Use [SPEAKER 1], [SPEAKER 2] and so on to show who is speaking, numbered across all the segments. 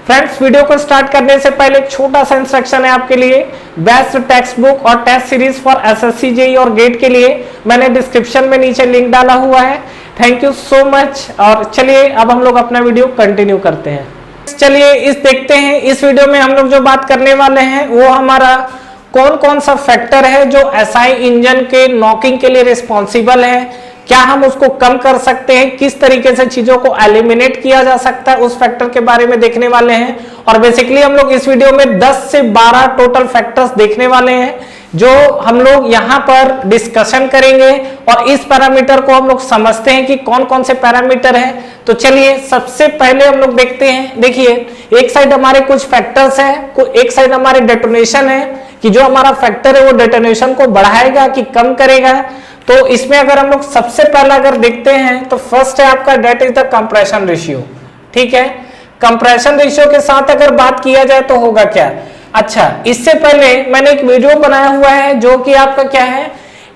[SPEAKER 1] Friends, video को start करने से पहले एक छोटा सा इंस्ट्रक्शन है आपके लिए। बेस्ट टेक्स्ट बुक और test series for SSC JEE और गेट के लिए मैंने डिस्क्रिप्शन में नीचे लिंक डाला हुआ है। Thank you so much. और चलिए अब हम लोग अपना वीडियो कंटिन्यू करते हैं। चलिए इस देखते हैं, इस वीडियो में हम लोग जो बात करने वाले हैं वो हमारा कौन कौन सा फैक्टर है जो एसआई इंजन के नॉकिंग के लिए रिस्पॉन्सिबल है, क्या हम उसको कम कर सकते हैं, किस तरीके से चीजों को एलिमिनेट किया जा सकता है, उस फैक्टर के बारे में देखने वाले हैं। और बेसिकली हम लोग इस वीडियो में 10 से 12 टोटल फैक्टर्स देखने वाले हैं जो हम लोग यहाँ पर डिस्कशन करेंगे और इस पैरामीटर को हम लोग समझते हैं कि कौन कौन से पैरामीटर है। तो चलिए सबसे पहले हम लोग देखते हैं। देखिए, एक साइड हमारे कुछ फैक्टर्स है, एक साइड हमारे डेटोनेशन है कि जो हमारा फैक्टर है वो डेटोनेशन को बढ़ाएगा कि कम करेगा। तो इसमें अगर हम लोग सबसे पहला अगर देखते हैं तो फर्स्ट है आपका that is the compression ratio. ठीक है, कंप्रेशन रेशियो के साथ अगर बात किया जाए तो होगा क्या। अच्छा, इससे पहले मैंने एक वीडियो बनाया हुआ है जो कि आपका क्या है,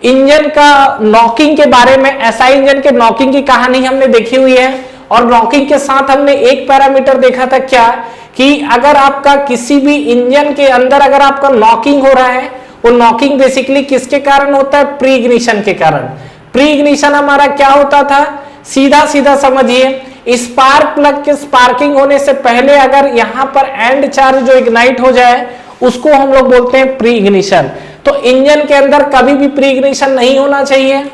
[SPEAKER 1] इंजन का नॉकिंग के बारे में, एसआई इंजन के नॉकिंग की कहानी हमने देखी हुई है। और नॉकिंग के साथ हमने एक पैरामीटर देखा था क्या, कि अगर आपका किसी भी इंजन के अंदर अगर आपका नॉकिंग हो रहा है, वो नॉकिंग बेसिकली किसके कारण होता है, प्री इग्निशन के कारण। प्री इग्निशन हमारा क्या होता था, सीधा सीधा समझिए, स्पार्क प्लग के स्पार्किंग होने से पहले अगर यहां पर एंड चार्ज जो इग्नाइट हो जाए उसको हम लोग बोलते हैं प्री इग्निशन। तो इंजन के अंदर कभी भी प्री इग्निशन नहीं होना चाहिए।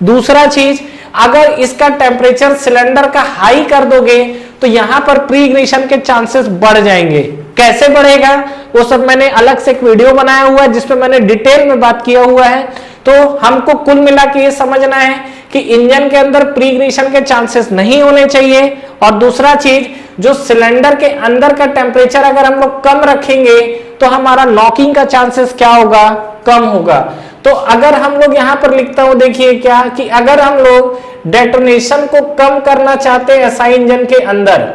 [SPEAKER 1] दूसरा चीज, अगर इसका टेम्परेचर सिलेंडर का हाई कर दोगे तो यहां पर प्री इग्निशन के चांसेस बढ़ जाएंगे। कैसे बढ़ेगा वो सब मैंने अलग से एक वीडियो बनाया हुआ है जिसमें मैंने डिटेल में बात किया हुआ है। तो हमको कुल मिला के ये समझना है कि इंजन के अंदर प्री इग्निशन के चांसेस नहीं होने चाहिए। और दूसरा चीज, जो सिलेंडर के अंदर का टेम्परेचर अगर हम लोग कम रखेंगे तो हमारा नॉकिंग का चांसेस क्या होगा, कम होगा। तो अगर हम लोग यहां पर लिखता हूं, देखिए क्या, कि अगर हम लोग डेटोनेशन को कम करना चाहते हैं एसआई इंजन के अंदर,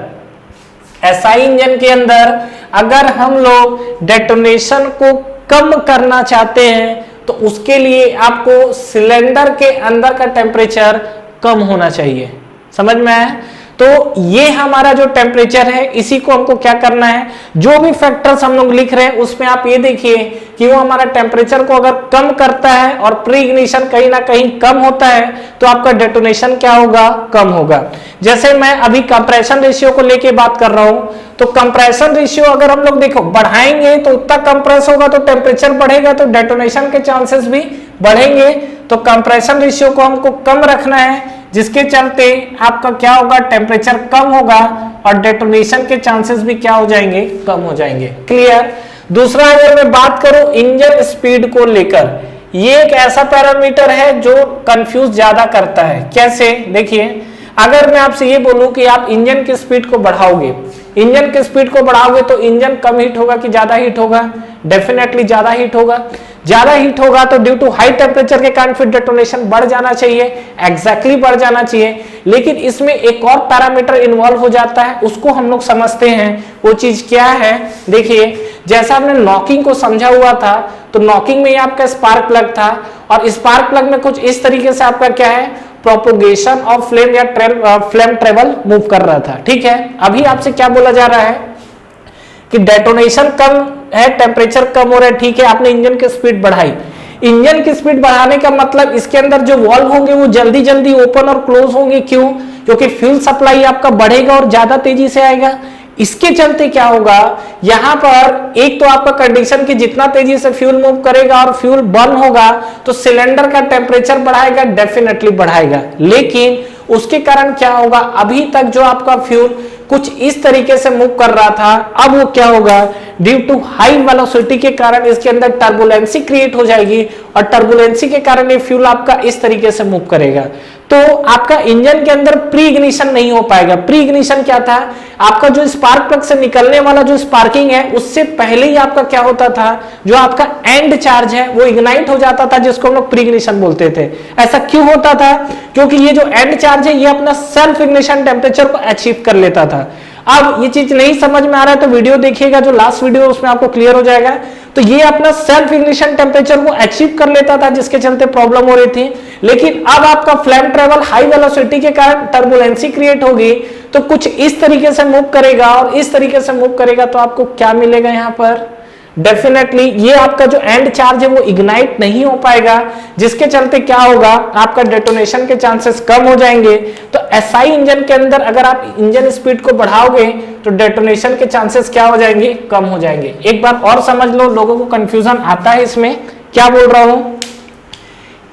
[SPEAKER 1] एसआई इंजन के अंदर अगर हम लोग डेटोनेशन को कम करना चाहते हैं तो उसके लिए आपको सिलेंडर के अंदर का टेम्परेचर कम होना चाहिए। समझ में आया। तो ये हमारा जो टेम्परेचर है इसी को हमको क्या करना है, जो भी फैक्टर्स हम लोग लिख रहे हैं उसमें आप ये देखिए कि वो हमारा टेम्परेचर को अगर कम करता है और प्री इग्निशन कहीं ना कहीं कम होता है तो आपका डेटोनेशन क्या होगा, कम होगा। जैसे मैं अभी कंप्रेशन रेशियो को लेके बात कर रहा हूं, तो कंप्रेशन रेशियो अगर हम लोग देखो बढ़ाएंगे तो उतना कंप्रेस होगा तो टेम्परेचर बढ़ेगा तो डेटोनेशन के चांसेस भी बढ़ेंगे। तो कंप्रेशन रेशियो को हमको कम रखना है जिसके चलते आपका क्या होगा, टेम्परेचर कम होगा और डेटोनेशन के चांसेस भी क्या हो जाएंगे, कम हो जाएंगे। क्लियर। दूसरा अगर मैं बात करूं इंजन स्पीड को लेकर, ये एक ऐसा पैरामीटर है जो कंफ्यूज ज्यादा करता है। कैसे, देखिए, अगर मैं आपसे ये बोलूं कि आप इंजन की स्पीड को बढ़ाओगे, इंजन की स्पीड को बढ़ाओगे तो इंजन कम हीट होगा कि ज्यादा हीट होगा, डेफिनेटली ज्यादा हीट होगा। ज्यादा हीट होगा तो ड्यू टू हाई टेम्परेचर के कारण फिर डेटोनेशन बढ़ जाना चाहिए, एग्जैक्टली बढ़ जाना चाहिए। लेकिन इसमें एक और पैरामीटर इन्वॉल्व हो जाता है, उसको हम लोग समझते हैं। वो चीज क्या है, देखिए, जैसा हमने नॉकिंग को समझा हुआ था तो नॉकिंग में आपका स्पार्क प्लग था और स्पार्क प्लग में कुछ इस तरीके से आपका क्या है, प्रोपोगेशन ऑफ फ्लेम या फ्लेम ट्रेवल मूव कर रहा था। ठीक है, अभी आपसे क्या बोला जा रहा है कि डेटोनेशन कम है, टेम्परेचर कम हो रहा है। ठीक है, आपने इंजन की स्पीड बढ़ाई, इंजन की स्पीड बढ़ाने का मतलब इसके अंदर जो वाल्व होंगे वो जल्दी जल्दी ओपन और क्लोज होंगे। क्यों, क्योंकि फ्यूल सप्लाई आपका बढ़ेगा और ज्यादा तेजी से आएगा। इसके चलते क्या होगा, यहां पर एक तो आपका कंडीशन की जितना तेजी से फ्यूल मूव करेगा और फ्यूल बर्न होगा तो सिलेंडर का टेम्परेचर बढ़ाएगा, डेफिनेटली बढ़ाएगा। लेकिन उसके कारण क्या होगा, अभी तक जो आपका फ्यूल कुछ इस तरीके से मूव कर रहा था, अब वो क्या होगा, ड्यू टू हाई वेलोसिटी के कारण इसके अंदर टर्बुलेंसी क्रिएट हो जाएगी और टर्बुलेंसी के कारण ये फ्यूल आपका इस तरीके से मूव करेगा। तो आपका इंजन के अंदर प्री इग्निशन नहीं हो पाएगा। प्री इग्निशन क्या था, आपका जो स्पार्क प्लग से निकलने वाला जो स्पार्किंग है उससे पहले ही आपका क्या होता था, जो आपका एंड चार्ज है वो इग्नाइट हो जाता था, जिसको हम लोग प्री इग्निशन बोलते थे। ऐसा क्यों होता था, क्योंकि ये जो एंड चार्ज है ये अपना सेल्फ इग्निशन टेम्परेचर को अचीव कर लेता था। अब ये चीज नहीं समझ में आ रहा है तो वीडियो देखिएगा, जो लास्ट वीडियो उसमें आपको क्लियर हो जाएगा। तो ये अपना सेल्फ इग्निशन टेम्परेचर को अचीव कर लेता था, जिसके चलते प्रॉब्लम हो रही थी। लेकिन अब आपका फ्लेम ट्रेवल हाई वेलोसिटी के कारण टर्बुलेंसी क्रिएट होगी, तो कुछ इस तरीके से मूव करेगा और इस तरीके से मूव करेगा, तो आपको क्या मिलेगा यहां पर? डेफिनेटली ये आपका जो एंड चार्ज है वो इग्नाइट नहीं हो पाएगा, जिसके चलते क्या होगा, आपका डेटोनेशन के चांसेस कम हो जाएंगे। तो एसआई इंजन के अंदर अगर आप इंजन स्पीड को बढ़ाओगे तो डेटोनेशन के चांसेस क्या हो जाएंगे? कम हो जाएंगे। एक बार और समझ लो, लोगों को कंफ्यूजन आता है इसमें, क्या बोल रहा हूं?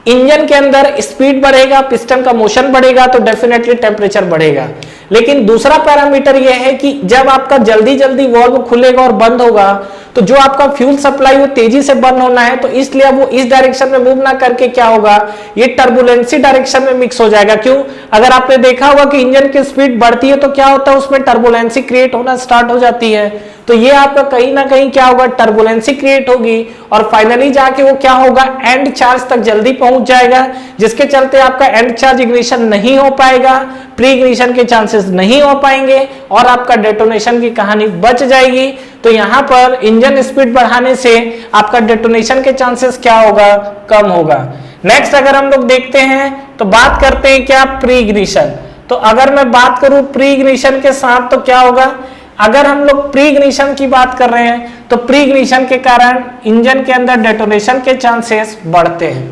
[SPEAKER 1] इंजन के अंदर स्पीड बढ़ेगा, पिस्टन का मोशन बढ़ेगा, तो डेफिनेटली टेम्परेचर बढ़ेगा। लेकिन दूसरा पैरामीटर यह है कि जब आपका जल्दी जल्दी वाल्व खुलेगा और बंद होगा, तो जो आपका फ्यूल सप्लाई वो तेजी से बंद होना है, तो इसलिए अब वो इस डायरेक्शन में मूव ना करके क्या होगा, ये टर्बुलेंसी डायरेक्शन में मिक्स हो जाएगा। क्यों? अगर आपने देखा होगा कि इंजन की स्पीड बढ़ती है तो क्या होता है, उसमें टर्बुलेंसी क्रिएट होना स्टार्ट हो जाती है। तो ये आपका कहीं ना कहीं क्या होगा, टर्बुलेंसी क्रिएट होगी और फाइनली जाके वो क्या होगा, एंड चार्ज तक जल्दी पहुंच जाएगा, जिसके चलते आपका एंड चार्ज इग्निशन नहीं हो पाएगा, प्री इग्निशन के चांसेस नहीं हो पाएंगे और आपका डेटोनेशन की कहानी बच जाएगी। तो यहां पर इंजन स्पीड बढ़ाने से आपका डेटोनेशन के चांसेस क्या होगा, कम होगा। नेक्स्ट अगर हम लोग देखते हैं तो बात करते हैं क्या, प्री इग्निशन। तो अगर मैं बात करूं प्री इग्निशन के साथ तो क्या होगा, अगर हम लोग प्री इग्निशन की बात कर रहे हैं तो प्री इग्निशन के कारण इंजन के अंदर डेटोनेशन के चांसेस बढ़ते हैं।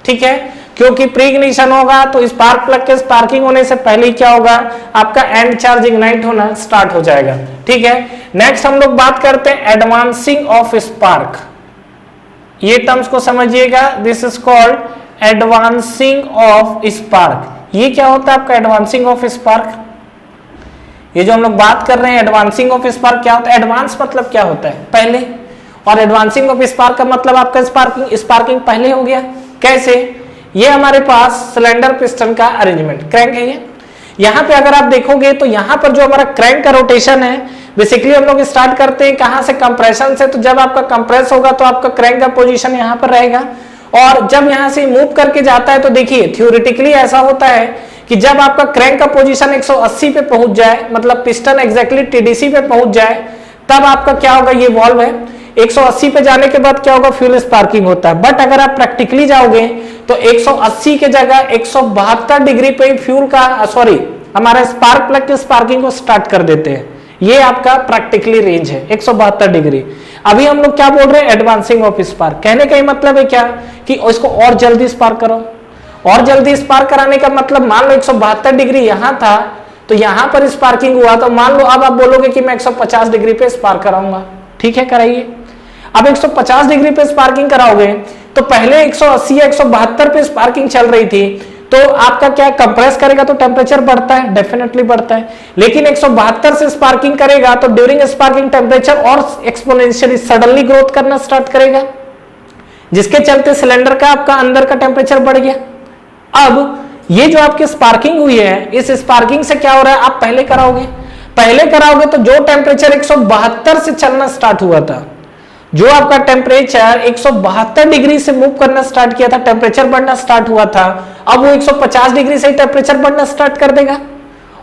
[SPEAKER 1] ठीक है, क्योंकि प्री इग्निशन होगा तो स्पार्क प्लग के स्पार्किंग होने से पहले ही क्या होगा, आपका एंड चार्ज इग्नाइट होना स्टार्ट हो जाएगा। ठीक है, नेक्स्ट हम लोग बात करते हैं एडवांसिंग ऑफ स्पार्क। ये टर्म्स को समझिएगा, this is called advancing of spark. ये क्या होता है आपका एडवांसिंग ऑफ स्पार्क? ये जो हम लोग बात कर रहे हैं एडवांसिंग ऑफ स्पार्क क्या होता है? एडवांस मतलब क्या होता है, पहले, और एडवांसिंग ऑफ स्पार्क का मतलब आपका स्पार्किंग पहले हो गया। कैसे? ये हमारे पास सिलेंडर पिस्टन का अरेंजमेंट, क्रैंक है ये। यहां पे अगर आप देखोगे तो यहां पर जो हमारा क्रैंक का रोटेशन है, बेसिकली हम लोग स्टार्ट करते हैं कहां से, कंप्रेशन से। तो जब आपका कंप्रेस होगा तो आपका क्रैंक का पोजीशन यहां पर रहेगा, और जब यहां से मूव करके जाता है तो देखिए थ्योरेटिकली ऐसा होता है कि जब आपका क्रैंक का पोजीशन 180 पे पहुंच जाए, मतलब पिस्टन एग्जैक्टली टीडीसी पे पहुंच जाए, तब आपका क्या होगा, ये वॉल्व है 180 पे जाने के बाद क्या होगा, फ्यूल स्पार्किंग होता है। बट अगर आप प्रैक्टिकली जाओगे तो 180 के जगह 172 डिग्री पे फ्यूल का हमारा स्पार्क प्लग के स्पार्किंग को स्टार्ट कर देते हैं। ये आपका प्रैक्टिकली रेंज है 172 डिग्री। अभी हम लोग क्या बोल रहे हैं, एडवांसिंग ऑफ स्पार्क। कहने का मतलब है क्या कि इसको और जल्दी स्पार्क करो, और जल्दी स्पार्क कराने का मतलब, मान लो 172 डिग्री यहां था तो यहां पर स्पार्किंग हुआ, तो मान लो अब आप बोलोगे कि मैं 150 डिग्री पे स्पार्क कराऊंगा। ठीक है, कराइए। अब 150 डिग्री पे स्पार्किंग कराओगे तो पहले 180 या 172 पे स्पार्किंग चल रही थी, तो आपका क्या कंप्रेस करेगा तो टेम्परेचर बढ़ता है, डेफिनेटली बढ़ता है। लेकिन 172 से स्पार्किंग करेगा तो ड्यूरिंग स्पार्किंग टेम्परेचर और एक्सपोनेंशियली सडनली ग्रोथ करना स्टार्ट करेगा, जिसके चलते सिलेंडर का आपका अंदर का टेम्परेचर बढ़ गया। अब ये जो आपकी स्पार्किंग हुई है, इस स्पार्किंग से क्या हो रहा है, आप पहले कराओगे तो जो टेम्परेचर 172 से चलना स्टार्ट हुआ था, जो आपका टेम्परेचर 172 डिग्री से मूव करना स्टार्ट किया था, टेम्परेचर बढ़ना स्टार्ट हुआ था, अब वो 150 डिग्री से ही टेम्परेचर बढ़ना स्टार्ट कर देगा,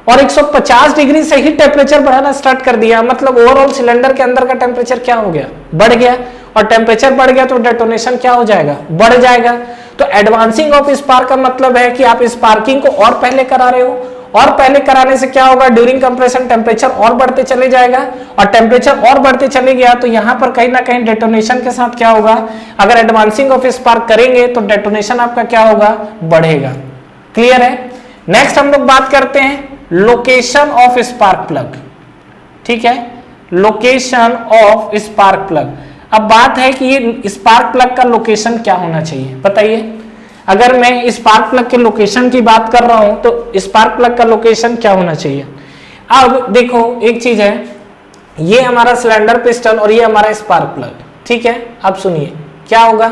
[SPEAKER 1] और 150 डिग्री से ही टेम्परेचर बढ़ाना स्टार्ट कर दिया, मतलब ओवरऑल सिलेंडर के अंदर का टेम्परेचर क्या हो गया, बढ़ गया। और टेम्परेचर बढ़ गया तो डेटोनेशन क्या हो जाएगा, बढ़ जाएगा। तो एडवांसिंग ऑफ स्पार्क का मतलब है कि आप स्पार्किंग को और पहले करा रहे हो, और पहले कराने से क्या होगा, ड्यूरिंग कंप्रेशन टेम्परेचर और बढ़ते चले जाएगा, और टेम्परेचर और बढ़ते चले गया तो यहां पर कहीं ना कहीं डेटोनेशन के साथ क्या होगा, अगर एडवांसिंग ऑफ स्पार्क करेंगे तो डेटोनेशन आपका क्या होगा, बढ़ेगा। क्लियर है। नेक्स्ट हम लोग बात करते हैं लोकेशन ऑफ स्पार्क प्लग। ठीक है, लोकेशन ऑफ स्पार्क प्लग। अब बात है कि ये स्पार्क प्लग का लोकेशन क्या होना चाहिए, बताइए। अगर मैं स्पार्क प्लग के लोकेशन की बात कर रहा हूं तो स्पार्क प्लग का लोकेशन क्या होना चाहिए। अब देखो एक चीज है, ये हमारा सिलेंडर पिस्टन और ये हमारा स्पार्क प्लग। ठीक है, अब सुनिए क्या होगा।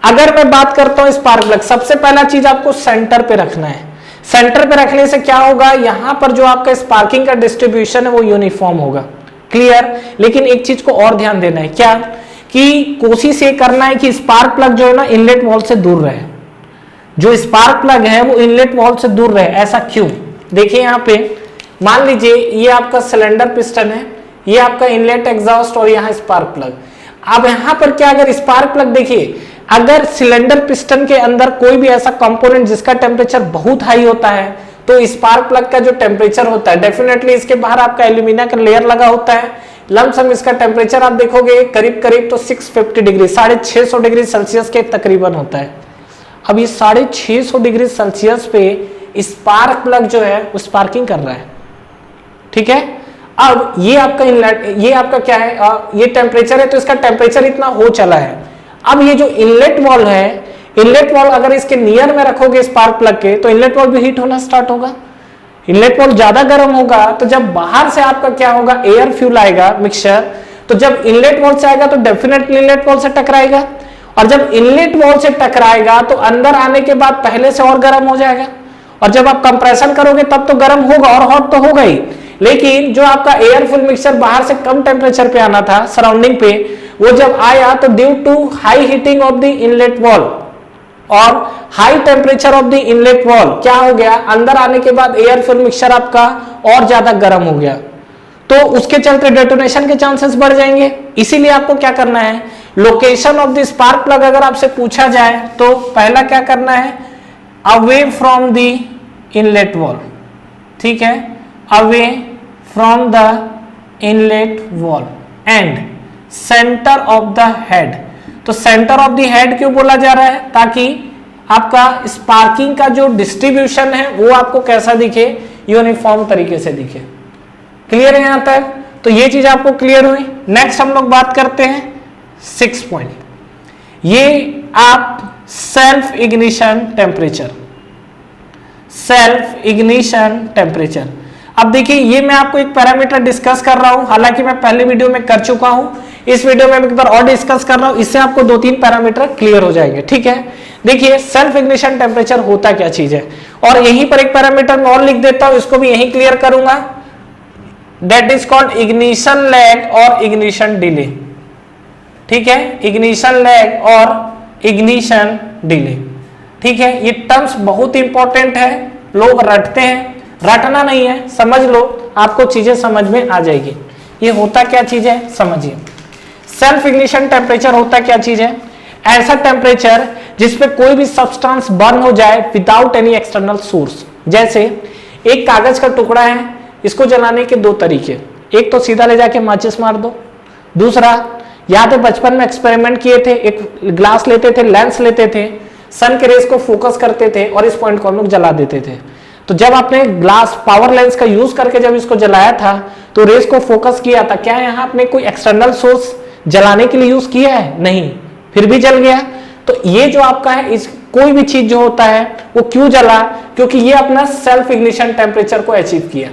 [SPEAKER 1] अगर मैं बात करता हूं स्पार्क प्लग, सबसे पहला चीज आपको सेंटर पे रखना है। सेंटर पे रखने से क्या होगा, यहां पर जो आपका स्पार्किंग का डिस्ट्रीब्यूशन है वो यूनिफॉर्म होगा। क्लियर। लेकिन एक चीज को और ध्यान देना है, क्या कि कोशिश ये करना है कि स्पार्क प्लग जो है ना इनलेट वॉल से दूर रहे, जो स्पार्क प्लग है वो इनलेट वॉल से दूर रहे। ऐसा क्यों, देखिए यहां पे मान लीजिए ये आपका सिलेंडर पिस्टन है, ये आपका इनलेट एग्जॉस्ट और यहां स्पार्क प्लग। अब यहां पर क्या, अगर स्पार्क प्लग देखिए, अगर सिलेंडर पिस्टन के अंदर कोई भी ऐसा कंपोनेंट जिसका टेम्परेचर बहुत हाई होता है, तो स्पार्क प्लग का जो टेम्परेचर होता है, डेफिनेटली इसके बाहर आपका एल्यूमिनियम का लेयर लगा होता है, लमसम इसका टेम्परेचर आप देखोगे करीब करीब तो 650 डिग्री 650 डिग्री सेल्सियस के तकरीबन होता है। अब ये 650 डिग्री सेल्सियस पे स्पार्क प्लग जो है वो स्पार्किंग कर रहा है, ठीक है। अब ये आपका इनलेट, ये आपका क्या है, ये टेम्परेचर है, तो इसका टेम्परेचर इतना हो चला है। अब ये जो इनलेट वॉल्व है, इनलेट वॉल्व अगर इसके नियर में रखोगे स्पार्क प्लग के, तो इनलेट वॉल्व भी हीट होना स्टार्ट होगा। इनलेट वॉल्व ज्यादा गर्म होगा, तो जब बाहर से आपका क्या होगा, एयर फ्यूल आएगा मिक्सचर, तो जब इनलेट वॉल्व से आएगा तो डेफिनेटली इनलेट वॉल्व से टकराएगा, और जब इनलेट वॉल्व से टकराएगा तो अंदर आने के बाद पहले से और गर्म हो जाएगा, और जब आप कंप्रेशन करोगे तब तो गर्म होगा और हॉट तो होगा ही, लेकिन जो आपका एयर फ्यूल मिक्सचर बाहर से कम टेम्परेचर पे आना था सराउंडिंग पे, वो जब आया तो due to high heating of the inlet valve और high temperature of the inlet valve क्या हो गया, अंदर आने के बाद एयर फ्यूल मिक्सचर आपका और ज्यादा गर्म हो गया, तो उसके चलते डेटोनेशन के चांसेस बढ़ जाएंगे। इसीलिए आपको क्या करना है, location of the spark plug अगर आपसे पूछा जाए तो पहला क्या करना है, away from the inlet valve, ठीक है, away from the inlet valve and centre of the head. तो सेंटर ऑफ द हेड क्यों बोला जा रहा है, ताकि आपका स्पार्किंग का जो डिस्ट्रीब्यूशन है वो आपको कैसा दिखे, यूनिफॉर्म तरीके से दिखे। क्लियर है यहां तक, तो ये चीज आपको क्लियर हुई। नेक्स्ट हम लोग बात करते हैं 6 पॉइंट, ये आप self ignition temperature, self ignition temperature. अब देखिए ये मैं आपको एक पैरामीटर डिस्कस कर रहा हूं, हालांकि मैं पहले वीडियो में कर चुका हूं, इस वीडियो में एक बार और डिस्कस कर रहा हूं, इससे आपको 2-3 पैरामीटर क्लियर हो जाएंगे, ठीक है। देखिए सेल्फ इग्निशन टेम्परेचर होता क्या चीज है, और यहीं पर एक पैरामीटर मैं और लिख देता हूं, इसको भी यहीं क्लियर करूंगा, that is called ignition lag और इग्निशन डिले, ठीक है, इग्निशन लैग और इग्निशन डिले, ठीक है। ये टर्म्स बहुत इंपॉर्टेंट है, लोग रटते हैं, रटना नहीं है, समझ लो, आपको चीजें समझ में आ जाएगी। ये होता क्या चीज है समझिए। सेल्फ इग्निशन टेम्परेचर होता क्या चीज है, ऐसा टेम्परेचर जिसपे कोई भी सब्सटेंस बर्न हो जाए विदाउट एनी एक्सटर्नल सोर्स। जैसे एक कागज का टुकड़ा है, इसको जलाने के 2 तरीके, एक तो सीधा ले जाके माचिस मार दो, दूसरा याद है बचपन में एक्सपेरिमेंट किए थे, एक ग्लास लेते थे, लेंस लेते थे, सन के रेस को फोकस करते थे और इस पॉइंट को हम लोग जला देते थे। तो जब आपने ग्लास पावर लेंस का यूज करके जब इसको जलाया था तो रेस को फोकस किया था, क्या यहाँ आपने कोई एक्सटर्नल सोर्स जलाने के लिए यूज किया है, नहीं, फिर भी जल गया। तो ये जो आपका है, इस कोई भी चीज जो होता है वो क्यों जला, क्योंकि ये अपना सेल्फ इग्निशन टेम्परेचर को अचीव किया।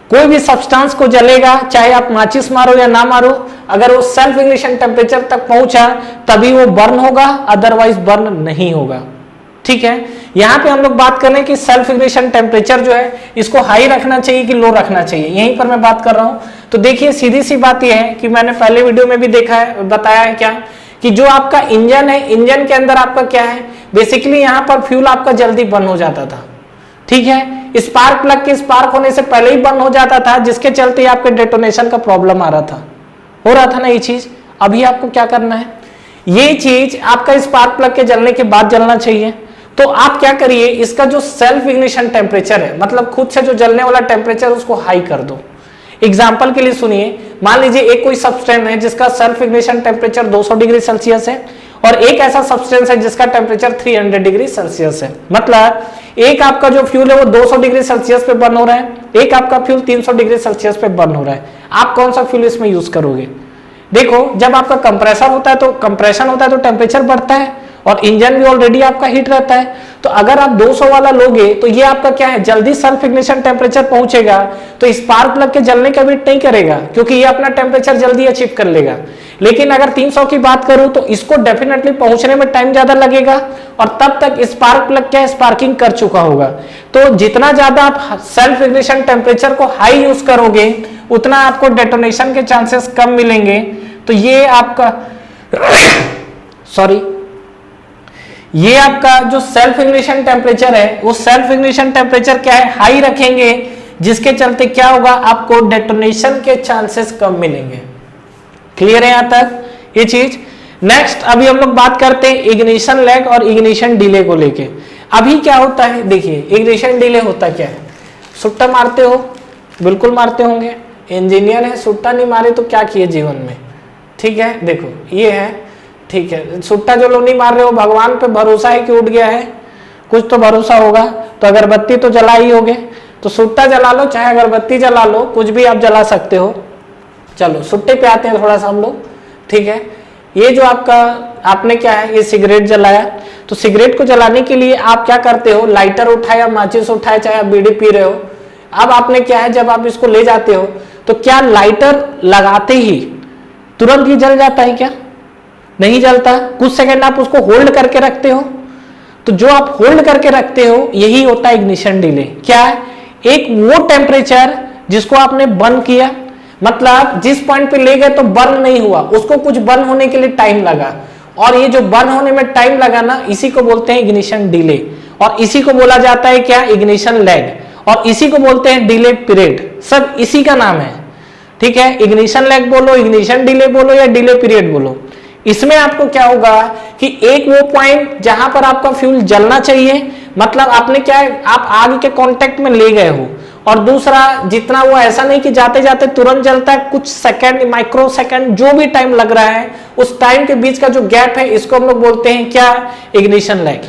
[SPEAKER 1] कोई भी सब्सटेंस को जलेगा, चाहे आप माचिस मारो या ना मारो, अगर वो सेल्फ इग्निशन टेम्परेचर तक पहुंचा तभी वो बर्न होगा, अदरवाइज बर्न नहीं होगा, ठीक है। यहां पे हम लोग बात कर रहे हैं कि सेल्फ इग्निशन टेम्परेचर जो है इसको हाई रखना चाहिए कि लो रखना चाहिए, यहीं पर मैं बात कर रहा हूं। तो देखिए सीधी सी बात यह है कि मैंने पहले वीडियो में भी देखा है, बताया है क्या, कि जो आपका इंजन है, इंजन के अंदर आपका क्या है, बेसिकली यहां पर फ्यूल आपका जल्दी बर्न हो जाता था, ठीक है। स्पार्क प्लग के स्पार्क होने से पहले ही बर्न हो जाता था, जिसके चलते आपके डेटोनेशन का प्रॉब्लम आ रहा था, हो रहा था ना ये चीज। अभी आपको क्या करना है, ये चीज आपका स्पार्क प्लग के जलने के बाद जलना चाहिए। तो आप क्या करिए, इसका जो सेल्फ इग्निशन टेम्परेचर है, मतलब खुद से जो जलने वाला टेम्परेचर, उसको हाई कर दो। एग्जाम्पल के लिए सुनिए, मान लीजिए एक कोई सब्सटेंस है जिसका self ignition temperature 200 degree Celsius है, और एक ऐसा सब्सटेंस है जिसका टेम्परेचर 300 डिग्री सेल्सियस है। मतलब एक आपका जो फ्यूल है वो 200 डिग्री सेल्सियस पे बर्न हो रहा है, एक आपका फ्यूल 300 डिग्री सेल्सियस पे बर्न हो रहा है। आप कौन सा फ्यूल इसमें यूज करोगे? देखो, जब आपका कंप्रेसर होता है तो कंप्रेशन होता है तो टेम्परेचर बढ़ता है, और इंजन भी ऑलरेडी आपका हीट रहता है। तो अगर आप 200 वाला लोगे तो ये आपका क्या है, जल्दी सेल्फ इग्निशन टेम्परेचर पहुंचेगा, तो स्पार्क प्लग के जलने का वेट नहीं करेगा, क्योंकि ये अपना टेम्परेचर जल्दी अचीव कर लेगा। लेकिन अगर 300 की बात करूं तो इसको डेफिनेटली पहुंचने में टाइम ज्यादा लगेगा, और तब तक स्पार्क प्लग क्या है, स्पार्किंग कर चुका होगा। तो जितना ज्यादा आप सेल्फ इग्निशन टेम्परेचर को हाई यूज करोगे, उतना आपको डेटोनेशन के चांसेस कम मिलेंगे। तो ये आपका सॉरी ये आपका जो सेल्फ इग्निशन टेम्परेचर है, वो सेल्फ इग्निशन टेम्परेचर क्या है, हाई रखेंगे, जिसके चलते क्या होगा, आपको डेटोनेशन के चांसेस कम मिलेंगे। क्लियर है यहां तक? ये चीज। नेक्स्ट अभी हम लोग बात करते हैं इग्निशन लैग और इग्निशन डिले को लेके। अभी क्या होता है, देखिए इग्निशन डिले होता क्या है, सुट्टा मारते हो, बिल्कुल मारते होंगे, इंजीनियर है, सुट्टा नहीं मारे तो क्या किए जीवन में, ठीक है। देखो ये है, ठीक है, सुट्टा जो लोग नहीं मार रहे हो, भगवान पे भरोसा है कि उठ गया है, कुछ तो भरोसा होगा, तो अगरबत्ती तो जला ही होगे, तो सुट्टा जला लो चाहे अगरबत्ती जला लो, कुछ भी आप जला सकते हो। चलो सुट्टे पे आते हैं थोड़ा सा हम लोग, ठीक है। ये जो आपने क्या है, ये सिगरेट जलाया, तो सिगरेट को जलाने के लिए आप क्या करते हो, लाइटर उठाया, माचिस उठाया, चाहे आप बीड़ी पी रहे हो। अब आपने क्या है, जब आप इसको ले जाते हो तो क्या लाइटर लगाते ही तुरंत ही जल जाता है क्या? नहीं जलता, कुछ सेकंड आप उसको होल्ड करके रखते हो। तो जो आप होल्ड करके रखते हो यही होता है इग्निशन डिले। क्या है, एक वो टेम्परेचर जिसको आपने बर्न किया, मतलब जिस पॉइंट पे ले गए तो बर्न नहीं हुआ, उसको कुछ बर्न होने के लिए टाइम लगा, और ये जो बर्न होने में टाइम लगा ना, इसी को बोलते हैं इग्निशन डिले, और इसी को बोला जाता है क्या, इग्निशन लैग, और इसी को बोलते हैं डिले पीरियड, सब इसी का नाम है, ठीक है। इग्निशन लैग बोलो, इग्निशन डिले बोलो या डिले पीरियड बोलो। इसमें आपको क्या होगा कि एक वो पॉइंट जहां पर आपका फ्यूल जलना चाहिए, मतलब आपने क्या है, आप आग के कांटेक्ट में ले गए हो, और दूसरा जितना वो ऐसा नहीं कि जाते जाते तुरंत जलता है, कुछ सेकंड, माइक्रो सेकंड, जो भी टाइम लग रहा है, उस टाइम के बीच का जो गैप है, इसको हम लोग बोलते हैं क्या, इग्निशन लैग,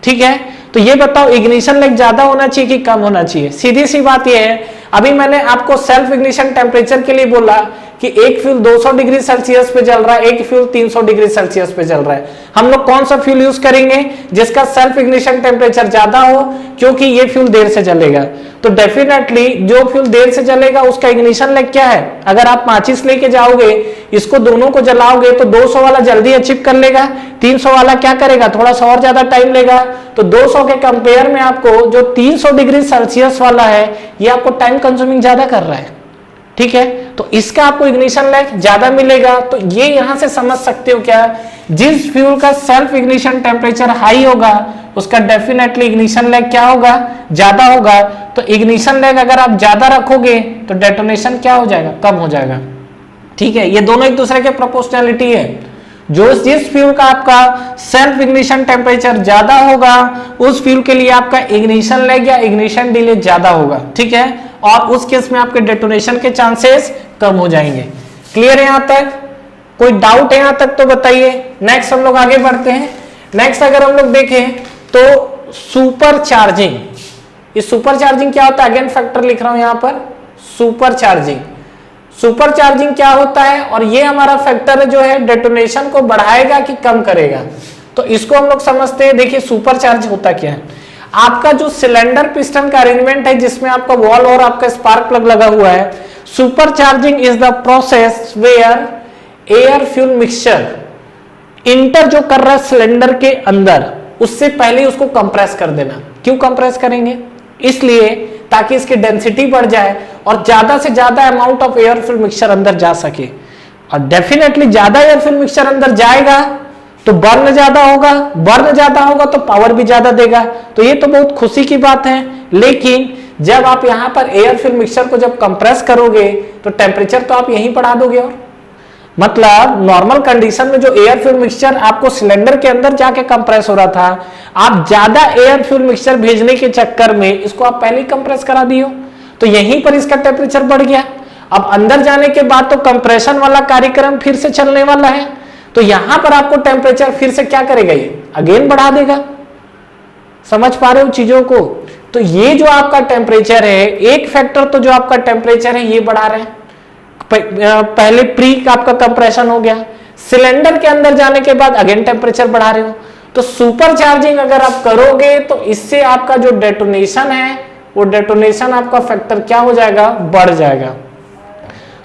[SPEAKER 1] ठीक है। तो ये बताओ इग्निशन लैग ज्यादा होना चाहिए कि कम होना चाहिए? सीधी सी बात ये है, अभी मैंने आपको सेल्फ इग्निशन टेम्परेचर के लिए बोला कि एक फ्यूल 200 डिग्री सेल्सियस पे जल रहा है, एक फ्यूल 300 डिग्री सेल्सियस पे जल रहा है। हम लोग कौन सा फ्यूल यूज करेंगे, जिसका सेल्फ इग्निशन टेम्परेचर ज्यादा हो, क्योंकि ये फ्यूल देर से जलेगा। तो डेफिनेटली जो फ्यूल देर से जलेगा उसका इग्निशन लैग क्या है, अगर आप माचिस लेके जाओगे, इसको दोनों को जलाओगे तो 200 वाला जल्दी अचीव कर लेगा, 300 वाला क्या करेगा, थोड़ा सा और ज्यादा टाइम लेगा। तो 200 के कंपेयर में आपको जो 300 डिग्री सेल्सियस वाला है, ये आपको टाइम कंज्यूमिंग ज्यादा कर रहा है, ठीक है। तो इसका आपको इग्निशन लैग ज्यादा मिलेगा। तो ये यहां से समझ सकते हो क्या, जिस फ्यूल का सेल्फ इग्निशन टेम्परेचर हाई होगा उसका डेफिनेटली इग्निशन लैग क्या होगा, ज्यादा होगा। तो इग्निशन लैग अगर आप ज्यादा रखोगे तो डेटोनेशन क्या हो जाएगा, कम हो जाएगा, ठीक है। ये दोनों एक दूसरे के प्रोपोर्शनलिटी है। जो जिस फ्यूल का आपका सेल्फ इग्निशन टेम्परेचर ज्यादा होगा, उस फ्यूल के लिए आपका इग्निशन लैग या इग्निशन डिले ज्यादा होगा, ठीक है। और उस केस में आपके डेटोनेशन के चांसेस कम हो जाएंगे। क्लियर है यहां तक? कोई डाउट है यहां तक तो बताइए। नेक्स्ट हम लोग आगे बढ़ते हैं। नेक्स्ट अगर हम लोग देखें तो सुपर चार्जिंग। ये सुपर चार्जिंग क्या होता है, अगेन फैक्टर लिख रहा हूं यहां पर, सुपर चार्जिंग। सुपर चार्जिंग क्या होता है, और ये हमारा फैक्टर जो है डेटोनेशन को बढ़ाएगा कि कम करेगा। तो इसको हम लोग समझते हैं। देखिए सुपर चार्ज होता क्या है, आपका जो सिलेंडर पिस्टन का अरेंजमेंट है जिसमें आपका वॉल और आपका स्पार्क प्लग लगा हुआ है, supercharging is the process where air fuel mixture enter जो कर रहा है सिलेंडर के अंदर, उससे पहले उसको कंप्रेस कर देना। क्यों कंप्रेस करेंगे, इसलिए ताकि इसकी डेंसिटी बढ़ जाए और ज्यादा से ज्यादा amount of air fuel mixture अंदर जा सके। और डेफिनेटली ज्यादा एयर फ्यूल मिक्सचर अंदर जाएगा तो बर्न ज्यादा होगा, बर्न ज्यादा होगा तो पावर भी ज्यादा देगा। तो ये तो बहुत खुशी की बात है, लेकिन जब आप यहां पर एयर फ्यूल मिक्सचर को जब कंप्रेस करोगे तो टेम्परेचर तो आप यहीं बढ़ा दोगे। और मतलब नॉर्मल कंडीशन में जो एयर फ्यूल मिक्सचर आपको सिलेंडर के अंदर जाके कंप्रेस हो रहा था, आप ज्यादा एयर फ्यूल मिक्सचर भेजने के चक्कर में इसको आप पहले ही कंप्रेस करा दियो, तो यहीं पर इसका टेम्परेचर बढ़ गया। अब अंदर जाने के बाद तो कंप्रेशन वाला कार्यक्रम फिर से चलने वाला है, तो यहां पर आपको टेम्परेचर फिर से क्या करेगा, ये अगेन बढ़ा देगा। समझ पा रहे हो चीजों को? तो ये जो आपका टेम्परेचर है, एक फैक्टर तो जो आपका टेम्परेचर है ये बढ़ा रहे हैं। पहले प्री आपका कंप्रेशन हो गया, सिलेंडर के अंदर जाने के बाद अगेन टेम्परेचर बढ़ा रहे हो। तो सुपर चार्जिंग अगर आप करोगे तो इससे आपका जो डेटोनेशन है, वो डेटोनेशन आपका फैक्टर क्या हो जाएगा, बढ़ जाएगा।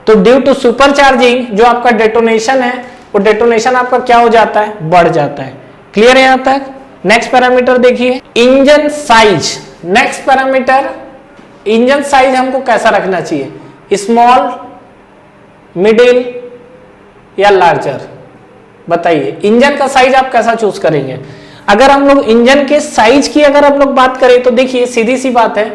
[SPEAKER 1] तो ड्यू टू सुपर चार्जिंग जो आपका डेटोनेशन है, वो डेटोनेशन आपका क्या हो जाता है, बढ़ जाता है। क्लियर है यहां तक? नेक्स्ट पैरामीटर देखिए, engine size. Next parameter, engine size हमको कैसा रखना चाहिए, स्मॉल, मिडिल या लार्जर? बताइए, इंजन का साइज आप कैसा चूज करेंगे? अगर हम लोग इंजन के साइज की अगर हम लोग बात करें तो देखिए सीधी सी बात है,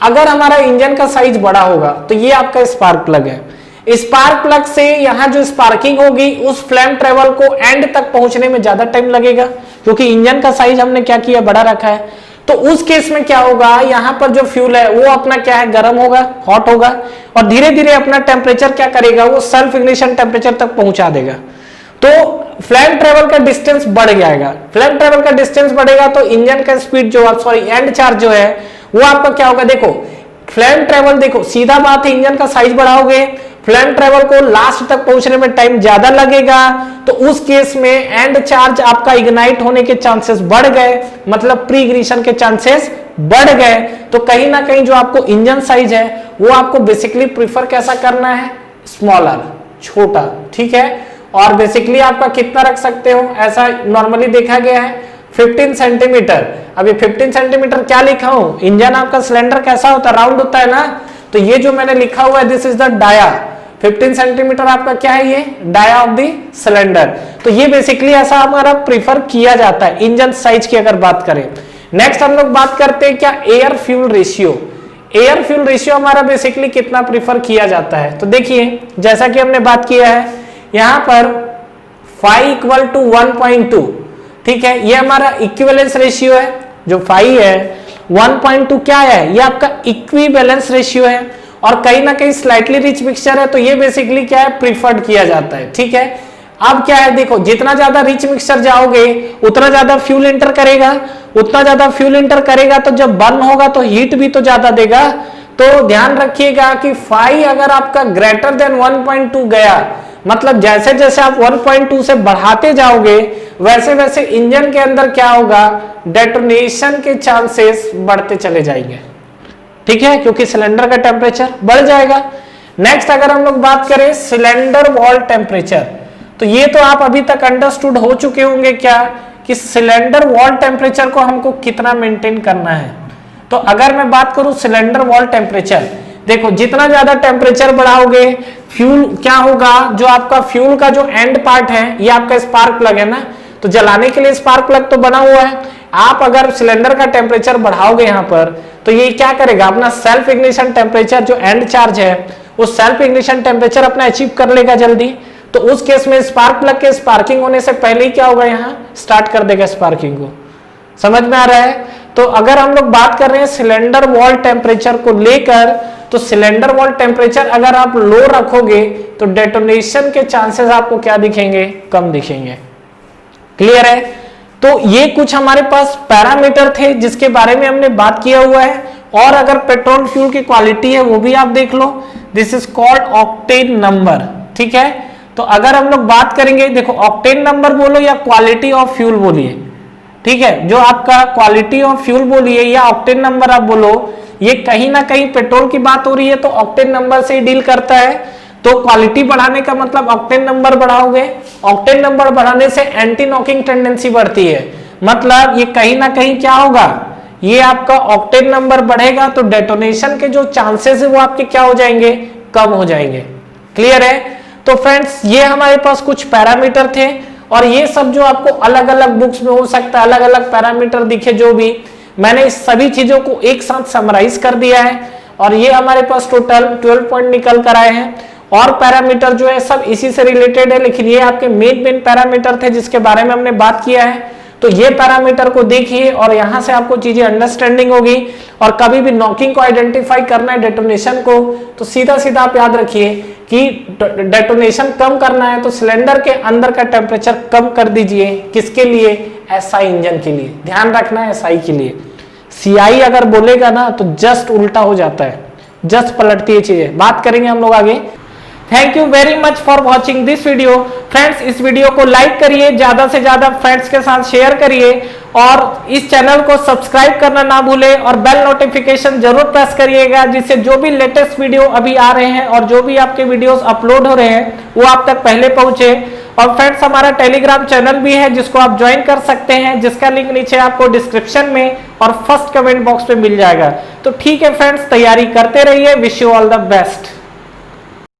[SPEAKER 1] अगर हमारा इंजन का साइज बड़ा होगा तो ये आपका स्पार्क प्लग है, स्पार्क प्लग से यहां जो स्पार्किंग होगी उस फ्लेम ट्रेवल को एंड तक पहुंचने में ज्यादा टाइम लगेगा, क्योंकि इंजन का साइज हमने क्या किया, बड़ा रखा है। तो उस केस में क्या होगा, यहां पर जो फ्यूल है वो अपना क्या है, गर्म होगा, हॉट होगा, और धीरे धीरे अपना टेम्परेचर क्या करेगा, वो सेल्फ इग्निशन टेम्परेचर तक पहुंचा देगा। तो फ्लेम ट्रेवल का डिस्टेंस बढ़ जाएगा। फ्लेम ट्रेवल का डिस्टेंस बढ़ेगा तो इंजन का स्पीड जो एंड चार्ज जो है वो आपका क्या होगा, देखो फ्लेम ट्रेवल, देखो सीधा बात है, इंजन का साइज बढ़ाओगे, फ्लेम ट्रेवल को लास्ट तक पहुंचने में टाइम ज्यादा लगेगा, तो उस केस में एंड चार्ज आपका इग्नाइट होने के चांसेस बढ़ गए, मतलब प्री इग्निशन के चांसेस बढ़ गए। तो कहीं ना कहीं जो आपको इंजन साइज है वो आपको बेसिकली प्रीफर कैसा करना है, स्मॉलर, छोटा, ठीक है। और बेसिकली आपका कितना रख सकते हो, ऐसा नॉर्मली देखा गया है 15 सेंटीमीटर। अभी 15 सेंटीमीटर क्या लिखा हूं, इंजन आपका सिलेंडर कैसा होता है, राउंड होता है ना, तो ये जो मैंने लिखा हुआ है this is the dia, 15 centimetre आपका क्या है, ये डाया ऑफ द सिलेंडर। तो ये बेसिकली ऐसा हमारा प्रीफर किया जाता है इंजन साइज की अगर बात करें। नेक्स्ट हम लोग बात करते हैं क्या, air fuel ratio. Air fuel ratio हमारा बेसिकली कितना प्रीफर किया जाता है, तो देखिए जैसा कि हमने बात किया है यहां पर 5 = 1.2, ठीक है, ये हमारा इक्विवेलेंस रेशियो है। जो 5 है 1.2 क्या है, ये आपका इक्विवेलेंस रेशियो है, और कहीं ना कहीं स्लाइटली रिच मिक्सचर है, तो ये बेसिकली क्या है, प्रीफर्ड किया जाता है, ठीक है। अब क्या है, देखो जितना ज्यादा रिच मिक्सचर जाओगे उतना ज्यादा फ्यूल इंटर करेगा, उतना ज्यादा फ्यूल इंटर करेगा, तो जब बर्न होगा तो हीट भी तो ज्यादा देगा। तो ध्यान रखिएगा कि 5 अगर आपका ग्रेटर देन 1.2 गया, मतलब जैसे जैसे आप 1.2 से बढ़ाते जाओगे वैसे वैसे इंजन के अंदर क्या होगा, डेटोनेशन के चांसेस बढ़ते चले जाएंगे, ठीक है, क्योंकि सिलेंडर का टेम्परेचर बढ़ जाएगा। नेक्स्ट अगर हम लोग बात करें सिलेंडर वॉल टेम्परेचर, तो ये तो आप अभी तक अंडरस्टूड हो चुके होंगे क्या, कि सिलेंडर वॉल टेम्परेचर को हमको कितना मेंटेन करना है। तो अगर मैं बात करूं सिलेंडर वॉल टेम्परेचर, देखो जितना ज्यादा टेम्परेचर बढ़ाओगे फ्यूल क्या होगा, जो आपका फ्यूल का जो एंड पार्ट है ये आपका स्पार्क प्लग है ना, तो जलाने के लिए स्पार्क प्लग तो बना हुआ है। आप अगर सिलेंडर का टेम्परेचर बढ़ाओगे यहां पर, तो ये क्या करेगा, अपना सेल्फ इग्निशन टेम्परेचर जो एंड चार्ज है वो सेल्फ इग्निशन टेम्परेचर अपना अचीव कर लेगा जल्दी। तो उस केस में स्पार्क प्लग के स्पार्किंग होने से पहले ही क्या होगा, यहाँ स्टार्ट कर देगा स्पार्किंग को। समझ में आ रहा है। तो अगर हम लोग बात कर रहे हैं सिलेंडर वॉल टेम्परेचर को लेकर, तो सिलेंडर वॉल टेम्परेचर अगर आप लो रखोगे तो डेटोनेशन के चांसेस आपको क्या दिखेंगे, कम दिखेंगे। क्लियर है। तो ये कुछ हमारे पास पैरामीटर थे जिसके बारे में हमने बात किया हुआ है। और अगर पेट्रोल फ्यूल की क्वालिटी है वो भी आप देख लो, this is called octane number, ठीक है। तो अगर हम लोग बात करेंगे, देखो ऑक्टेन नंबर बोलो या क्वालिटी ऑफ फ्यूल बोलिए, ठीक है, जो आपका क्वालिटी ऑफ फ्यूल बोलिए या ऑक्टेन नंबर आप बोलो, ये कहीं ना कहीं पेट्रोल की बात हो रही है तो ऑक्टेन नंबर से ही डील करता है। तो क्वालिटी बढ़ाने का मतलब ऑक्टेन नंबर बढ़ाओगे, ऑक्टेन नंबर बढ़ाने से एंटी नॉकिंग टेंडेंसी बढ़ती है, मतलब ये कहीं ना कहीं क्या होगा, ये आपका ऑक्टेन नंबर बढ़ेगा तो डेटोनेशन के जो चांसेस है वो आपके क्या हो जाएंगे, कम हो जाएंगे। क्लियर है। तो फ्रेंड्स ये हमारे पास कुछ पैरामीटर थे, और ये सब जो आपको अलग अलग बुक्स में हो सकता है अलग अलग पैरामीटर दिखे, जो भी मैंने इस सभी चीजों को एक साथ समराइज कर दिया है, और ये हमारे पास टोटल 12 पॉइंट निकल कर आए हैं। और पैरामीटर जो है सब इसी से रिलेटेड है, लेकिन ये आपके मेन पैरामीटर थे जिसके बारे में हमने बात किया है। तो ये पैरामीटर को देखिए और यहां से आपको चीजें अंडरस्टैंडिंग होगी। और कभी भी नॉकिंग को आइडेंटिफाई करना है, डेटोनेशन को, तो सीधा सीधा आप याद रखिए कि डेटोनेशन कम करना है तो सिलेंडर के अंदर का टेम्परेचर कम कर दीजिए। किसके लिए, एसआई इंजन के लिए। ध्यान रखना है एसआई के लिए। सीआई अगर बोलेगा ना तो जस्ट उल्टा हो जाता है, जस्ट पलटती है चीजें। बात करेंगे हम लोग आगे। Thank you very much for watching this video. Friends इस वीडियो को लाइक करिए, ज्यादा से ज्यादा फ्रेंड्स के साथ शेयर करिए, और इस चैनल को सब्सक्राइब करना ना भूले, और बेल नोटिफिकेशन जरूर प्रेस करिएगा, जिससे जो भी लेटेस्ट वीडियो अभी आ रहे हैं और जो भी आपके वीडियोस अपलोड हो रहे हैं वो आप तक पहले पहुंचे। और फ्रेंड्स हमारा टेलीग्राम चैनल भी है जिसको आप ज्वाइन कर सकते हैं, जिसका लिंक नीचे आपको डिस्क्रिप्शन में और फर्स्ट कमेंट बॉक्स में मिल जाएगा। तो ठीक है फ्रेंड्स, तैयारी करते रहिए। Wish you all the best.